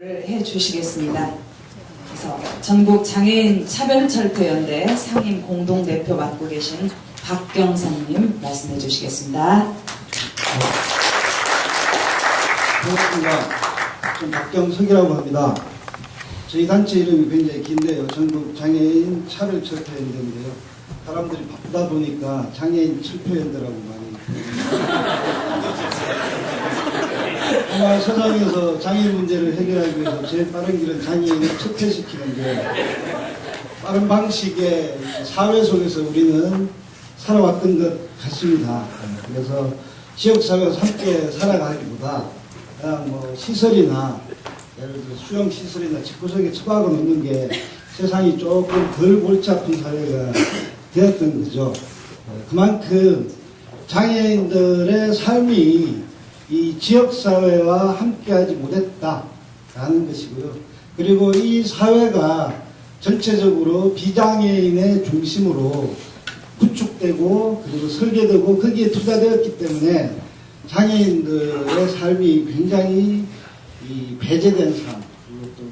해 주시겠습니다. 그래서 전국 장애인 차별철폐연대 상임 공동대표 맡고 계신 박경선님 말씀해 주시겠습니다. 반갑습니다. 전 박경석이라고 합니다. 저희 단체 이름이 굉장히 긴데요. 전국 장애인 차별철폐연대인데요. 사람들이 바쁘다 보니까 장애인 철폐연대라고 많이 아마 세상에서 장애인 문제를 해결하기 위해서 제일 빠른 길은 장애인을 철폐시키는 게 빠른 방식의 사회 속에서 우리는 살아왔던 것 같습니다. 그래서 지역사회에서 함께 살아가기보다 그냥 뭐 시설이나 예를 들어 수용시설이나 집구석에 처박아 놓는 게 세상이 조금 덜 골치 아픈 사회가 되었던 거죠. 그만큼 장애인들의 삶이 이 지역사회와 함께하지 못했다라는 것이고요. 그리고 이 사회가 전체적으로 비장애인의 중심으로 구축되고 그리고 설계되고 거기에 투자되었기 때문에 장애인들의 삶이 굉장히 이 배제된 삶, 그리고 또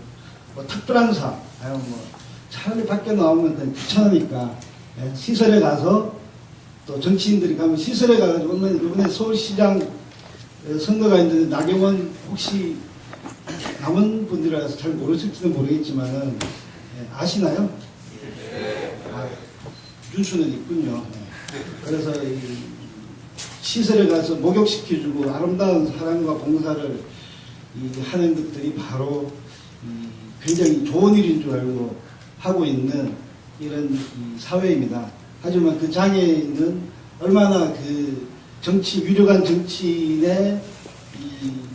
뭐 특별한 삶, 뭐 차라리 밖에 나오면 그냥 귀찮으니까 시설에 가서 또 정치인들이 가면 시설에 가가지고 이번에 서울시장 선거가 있는데 나경원 혹시 남은 분들이라서 잘 모르실지는 모르겠지만은 아시나요? 아, 뉴스는 있군요. 그래서 이 시설에 가서 목욕시켜주고 아름다운 사랑과 봉사를 하는 것들이 바로 굉장히 좋은 일인 줄 알고 하고 있는 이런 사회입니다. 하지만 그 장애인은 얼마나 그 유력한 정치인의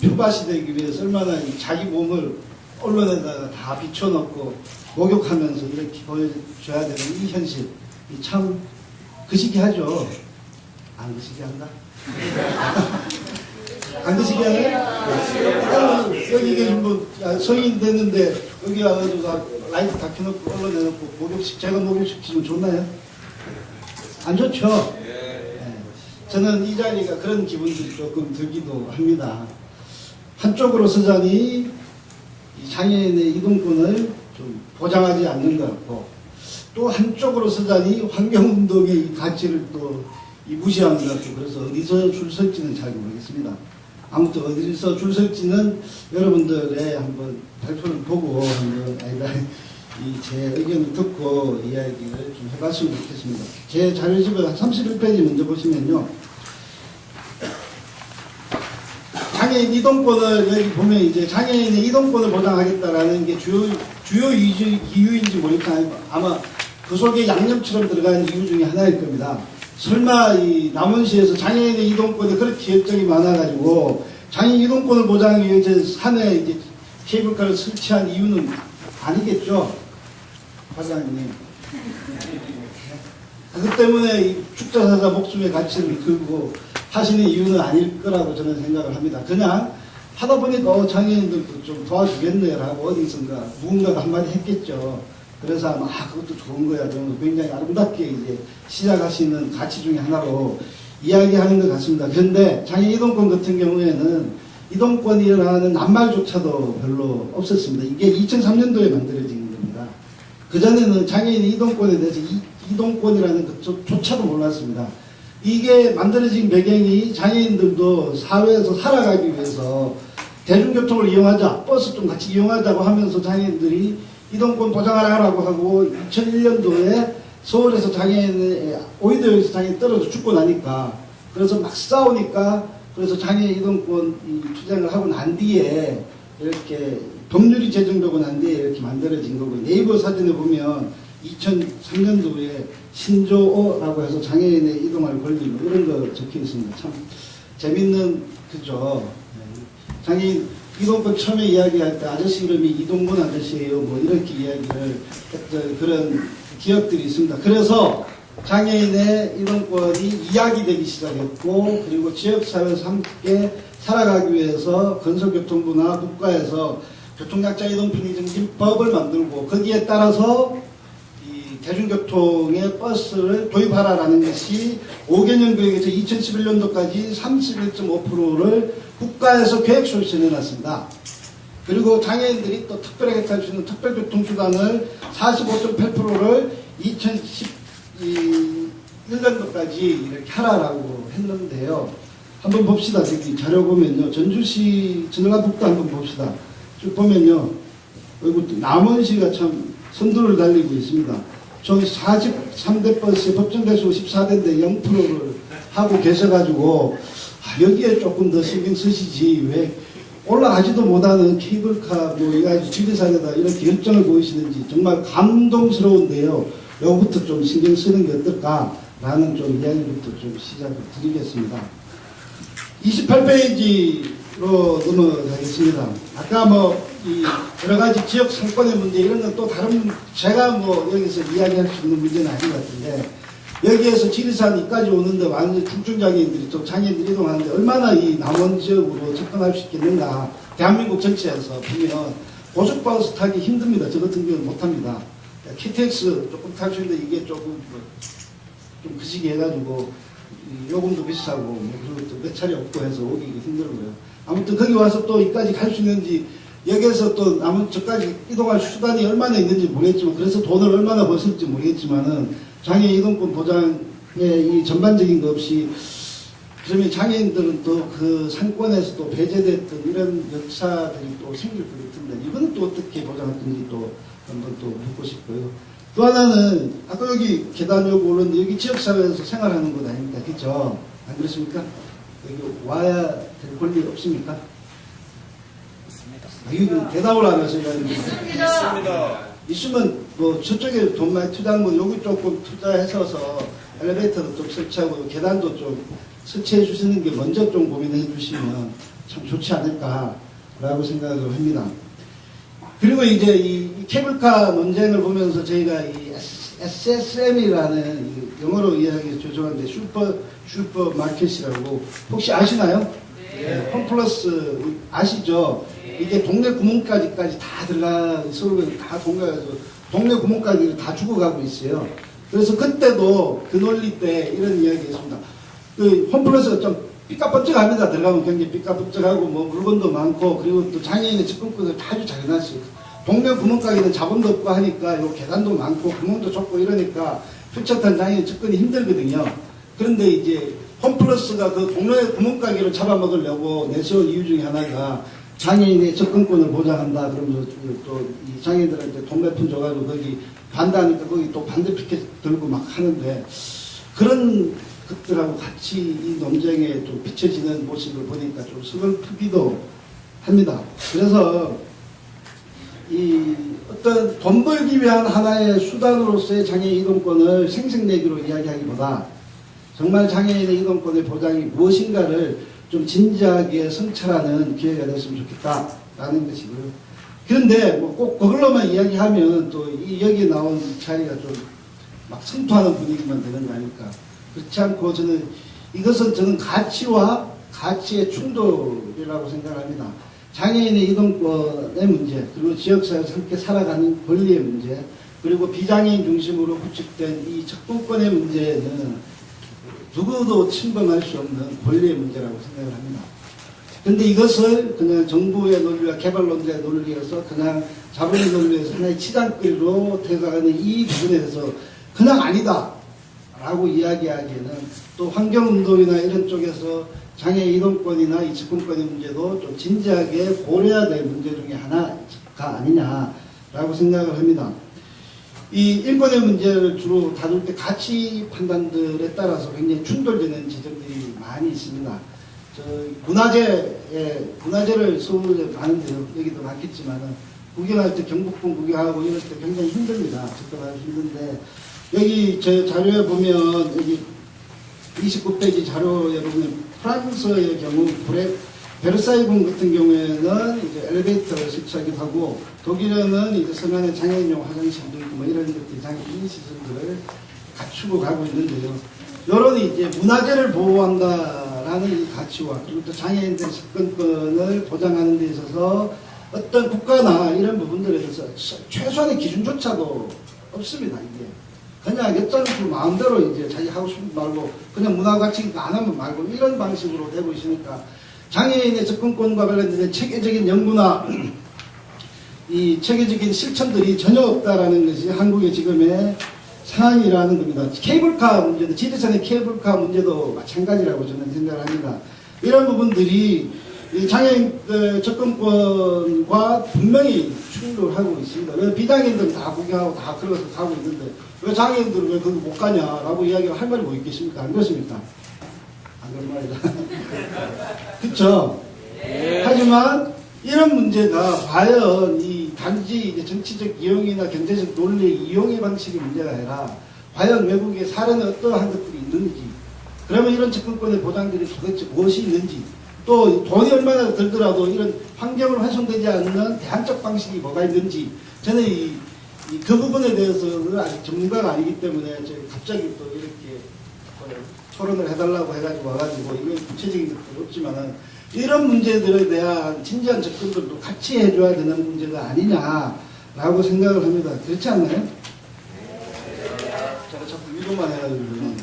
표밭이 되기 위해서 얼마나 자기 몸을 언론에다가 다 비춰놓고 목욕하면서 이렇게 보여줘야 되는 이 현실. 참 거시기하죠. 안 거시기한가? 안 거시기하네? 여기 계신 분 성인 됐는데 여기 와가지고 라이트 다 켜놓고 언론에 놓고 제가 목욕시키면 좋나요? 안 좋죠? 저는 이 자리가 그런 기분들이 조금 들기도 합니다. 한쪽으로 서자니 장애인의 이동권을 좀 보장하지 않는 것 같고 또 한쪽으로 서자니 환경운동의 가치를 또 무시하는 것 같고 그래서 어디서 줄 설지는 잘 모르겠습니다. 아무튼 어디서 줄 설지는 여러분들의 한번 발표를 보고 한번 제 의견을 듣고 이야기를 좀 해봤으면 좋겠습니다. 제 자료집을 한 31페이지 먼저 보시면요. 장애인 이동권을 여기 보면 이제 장애인의 이동권을 보장하겠다라는 게 주요 이유인지 모르겠지만 아마 그 속에 양념처럼 들어간 이유 중에 하나일 겁니다. 설마 이 남원시에서 장애인의 이동권에 그렇게 열정이 많아가지고 장애인 이동권을 보장하기 위해 산에 이제 케이블카를 설치한 이유는 아니겠죠? 과장님. 그것 때문에 이 축자사자 목숨의 가치를 걸고 하시는 이유는 아닐 거라고 저는 생각을 합니다. 그냥 하다 보니까 장애인들도 좀 도와주겠네라고 어디선가 누군가가 한마디 했겠죠. 그래서 아마 그것도 좋은 거야. 그러면서 굉장히 아름답게 이제 시작하시는 가치 중에 하나로 이야기하는 것 같습니다. 그런데 장애인 이동권 같은 경우에는 이동권이라는 낱말조차도 별로 없었습니다. 이게 2003년도에 만들어진 겁니다. 그전에는 장애인 이동권에 대해서 이동권이라는 것조차도 몰랐습니다. 이게 만들어진 배경이 장애인들도 사회에서 살아가기 위해서 대중교통을 이용하자, 버스 좀 같이 이용하자고 하면서 장애인들이 이동권 보장하라고 하고 2001년도에 서울에서 오이도역에서 장애인 떨어져 죽고 나니까 그래서 막 싸우니까 그래서 장애인 이동권 투쟁을 하고 난 뒤에 이렇게 법률이 제정되고 난 뒤에 이렇게 만들어진 거고 네이버 사진에 보면 2003년도에 신조어라고 해서 장애인의 이동할 권리 이런 거 적혀 있습니다. 참 재밌는 그죠. 장애인 이동권 처음에 이야기할 때 아저씨 이름이 이동권 아저씨예요. 뭐 이렇게 이야기를 했던 그런 기억들이 있습니다. 그래서 장애인의 이동권이 이야기되기 시작했고 그리고 지역사회에서 함께 살아가기 위해서 건설교통부나 국가에서 교통약자 이동편의증진법을 만들고 거기에 따라서 대중교통의 버스를 도입하라라는 것이 5개년 계획에서 2011년도까지 31.5%를 국가에서 계획 소식을 내놨습니다. 그리고 장애인들이 또 특별하게 탈 수 있는 특별교통수단을 45.8%를 2011년도까지 이렇게 하라라고 했는데요. 한번 봅시다. 저기 자료 보면요. 전주시 전라북도 한번 봅시다. 쭉 보면요. 그리고 남원시가 참 선두를 달리고 있습니다. 총 43대 버스에 법정 대수 14대인데 0%를 하고 계셔가지고 여기에 조금 더 신경 쓰시지 왜 올라가지도 못하는 케이블카 뭐 이거 지리산에다 이렇게 열정을 보이시는지 정말 감동스러운데요. 요거부터 좀 신경 쓰는 게 어떨까라는 좀 이야기부터 좀 시작을 드리겠습니다. 28페이지로 넘어가겠습니다. 아까 뭐 이 여러 가지 지역 상권의 문제 이런 건 또 다른 제가 뭐 여기서 이야기할 수 있는 문제는 아닌 것 같은데 여기에서 지리산 이까지 오는데 완전 중증장애인들이 또 장애인들이 이동하는데 얼마나 이 남원 지역으로 접근할 수 있겠는가. 대한민국 전체에서 보면 고속버스 타기 힘듭니다. 저 같은 경우는 못합니다. KTX 조금 탈 수 있는데 이게 조금 좀 그시기 해가지고 요금도 비싸고 뭐 그리고 또 몇 차례 없고 해서 오기 힘들고요. 아무튼 거기 와서 또 이까지 갈 수 있는지 여기에서 또 남은 저까지 이동할 수단이 얼마나 있는지 모르겠지만 그래서 돈을 얼마나 벌었을지 모르겠지만은 장애 이동권 보장의 이 전반적인 거 없이 그러면 장애인들은 또 그 상권에서 또 배제됐던 이런 역사들이 또 생길 것 같은데 이거는 또 어떻게 보장할 건지 또 한번 또 묻고 싶고요. 또 하나는 아까 여기 계단 여기 오는데 여기 지역사회에서 생활하는 것 아닙니까? 그렇죠? 안 그렇습니까? 여기 와야 될 권리 없습니까? 있습니다. 대답을 안 하셔야 되는데. 있습니다. 있으면 뭐 저쪽에 돈 많이 투자하면 뭐 여기 조금 투자해서 엘리베이터도 좀 설치하고 계단도 좀 설치해 주시는 게 먼저 좀 고민해 주시면 참 좋지 않을까라고 생각을 합니다. 그리고 이제 이 케이블카 논쟁을 보면서 저희가 이 SSM이라는 영어로 이야기 죄송한데 슈퍼 마켓이라고 혹시 아시나요? 네. 홈플러스 아시죠? 이게 동네 구멍까지 다 들어가 서울에 다 동네 구멍까지 다 죽어가고 있어요. 그래서 그때도 그 논리 때 이런 이야기했습니다. 그 홈플러스가 좀 삐까뻔쩍합니다. 들어가면 굉장히 삐까뻔쩍하고 뭐 물건도 많고 그리고 또 장애인의 접근권을 아주 잘 해놨어요. 동네 구멍가게는 자본도 없고 하니까 요 계단도 많고 구멍도 좁고 이러니까 휠체어탄 장애인 접근이 힘들거든요. 그런데 이제 홈플러스가 그 동네 구멍가게를 잡아먹으려고 내세운 이유 중에 하나가 장애인의 접근권을 보장한다. 그러면서 또 이 장애인들한테 돈 몇 푼 줘가지고 거기 반대하니까 거기 또 반대 피켓 들고 막 하는데 그런 것들하고 같이 이 논쟁에 좀 비춰지는 모습을 보니까 좀 서글프기도 합니다. 그래서 이 어떤 돈 벌기 위한 하나의 수단으로서의 장애인 이동권을 생색내기로 이야기하기보다 정말 장애인의 이동권의 보장이 무엇인가를 좀 진지하게 성찰하는 기회가 됐으면 좋겠다라는 것이고요. 그런데 뭐 꼭 그걸로만 이야기하면 또 이 여기 나온 차이가 좀 막 성토하는 분위기만 되는 거 아닐까. 그렇지 않고 저는 가치와 가치의 충돌이라고 생각합니다. 장애인의 이동권의 문제, 그리고 지역사회에서 함께 살아가는 권리의 문제, 그리고 비장애인 중심으로 구축된 이 접근권의 문제는 누구도 침범할 수 없는 권리의 문제라고 생각을 합니다. 그런데 이것을 그냥 정부의 논리와 개발론자의 논리에서 그냥 자본의 논리에서 하나의 치장거리로 돼가는 이 부분에 대해서 그냥 아니다 라고 이야기하기에는 또 환경운동이나 이런 쪽에서 장애 이동권이나 이 접근권의 문제도 좀 진지하게 고려해야 될 문제 중에 하나가 아니냐라고 생각을 합니다. 이 인권의 문제를 주로 다룰 때 가치 판단들에 따라서 굉장히 충돌되는 지점들이 많이 있습니다. 문화재를 서울에 많은데요. 여기도 많겠지만은 구경할 때 경복궁 구경하고 이럴 때 굉장히 힘듭니다. 접근하기 힘든데 여기 제 자료에 보면 여기 29페이지 자료에 보면 프랑스의 경우 베르사유궁 같은 경우에는 이제 엘리베이터를 설치하기도 하고 독일에는 이제 서면에 장애인용 화장실도 있고 뭐 이런 것들 장애인 시설들을 갖추고 가고 있는데요. 이런 이제 문화재를 보호한다라는 이 가치와 그리고 또 장애인들의 접근권을 보장하는 데 있어서 어떤 국가나 이런 부분들에 대해서 최소한의 기준조차도 없습니다. 이게 그냥 여짜놓고 마음대로 이제 자기 하고 싶은 말고 그냥 문화가치니까 안 하면 말고 이런 방식으로 되고 있으니까 장애인의 접근권과 관련된 체계적인 연구나 이 체계적인 실천들이 전혀 없다라는 것이 한국의 지금의 상황이라는 겁니다. 케이블카 문제도, 지리산의 케이블카 문제도 마찬가지라고 저는 생각을 합니다. 이런 부분들이 이 장애인 접근권과 분명히 충돌하고 있습니다. 비장애인들 다 구경하고 다 걸어서 가고 있는데 왜 장애인들은 왜 거기 못 가냐라고 이야기를 할 말이 뭐 있겠습니까? 안 그렇습니까? 안 그런 말이다. 그렇죠? 하지만 이런 문제가 과연 이 단지 이제 정치적 이용이나 경제적 논리의 이용의 방식의 문제가 아니라 과연 외국의 사례는 어떠한 것들이 있는지, 그러면 이런 접근권의 보장들이 도대체 무엇이 있는지, 또 돈이 얼마나 들더라도 이런 환경을 훼손되지 않는 대안적 방식이 뭐가 있는지, 저는 그 부분에 대해서는 아직 전문가가 아니기 때문에 갑자기 또 이렇게 토론을 해달라고 해가지고 와가지고 이게 구체적인 것도 없지만은 이런 문제들에 대한 진지한 접근들도 같이 해줘야 되는 문제가 아니냐라고 생각을 합니다. 그렇지 않나요? 제가 자꾸 위로만 해가지고.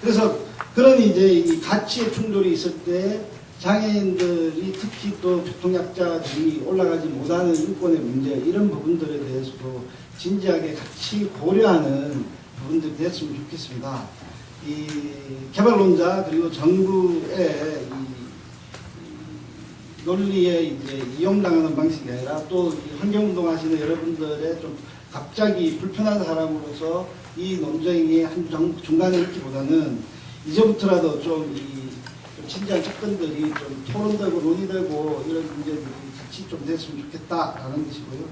그래서 그런 이제 이 가치의 충돌이 있을 때 장애인들이 특히 또 교통약자들이 올라가지 못하는 인권의 문제, 이런 부분들에 대해서도 진지하게 같이 고려하는 부분들이 됐으면 좋겠습니다. 이 개발론자 그리고 정부의 이 논리에 이제 이용당하는 방식이 아니라 또 환경운동 하시는 여러분들의 좀 갑자기 불편한 사람으로서 이 논쟁이 한 중간에 있기보다는 이제부터라도 좀 진지한 접근들이 좀 토론되고 논의되고 이런 문제들이 같이 좀 됐으면 좋겠다라는 것이고요.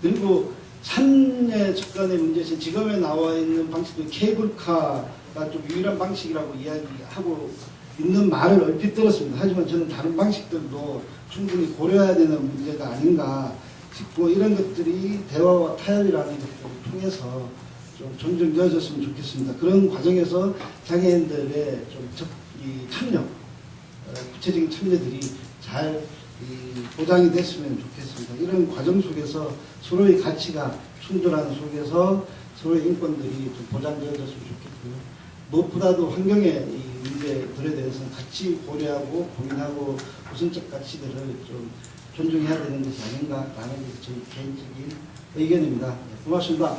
그리고 산의 접근의 문제에서 지금에 나와 있는 방식도 케이블카가 좀 유일한 방식이라고 이야기하고 있는 말을 얼핏 들었습니다. 하지만 저는 다른 방식들도 충분히 고려해야 되는 문제가 아닌가 싶고, 이런 것들이 대화와 타협이라는 것들을 통해서 좀 존중되어졌으면 좋겠습니다. 그런 과정에서 장애인들의 좀 참여, 구체적인 참여들이 잘 보장이 됐으면 좋겠습니다. 이런 과정 속에서 서로의 가치가 충돌하는 속에서 서로의 인권들이 좀 보장되어졌으면 좋겠고요. 무엇보다도 환경의 이 문제들에 대해서는 같이 고려하고 고민하고 우선적 가치들을 좀 존중해야 되는 것이 아닌가라는 게 저희 개인적인 의견입니다. 고맙습니다.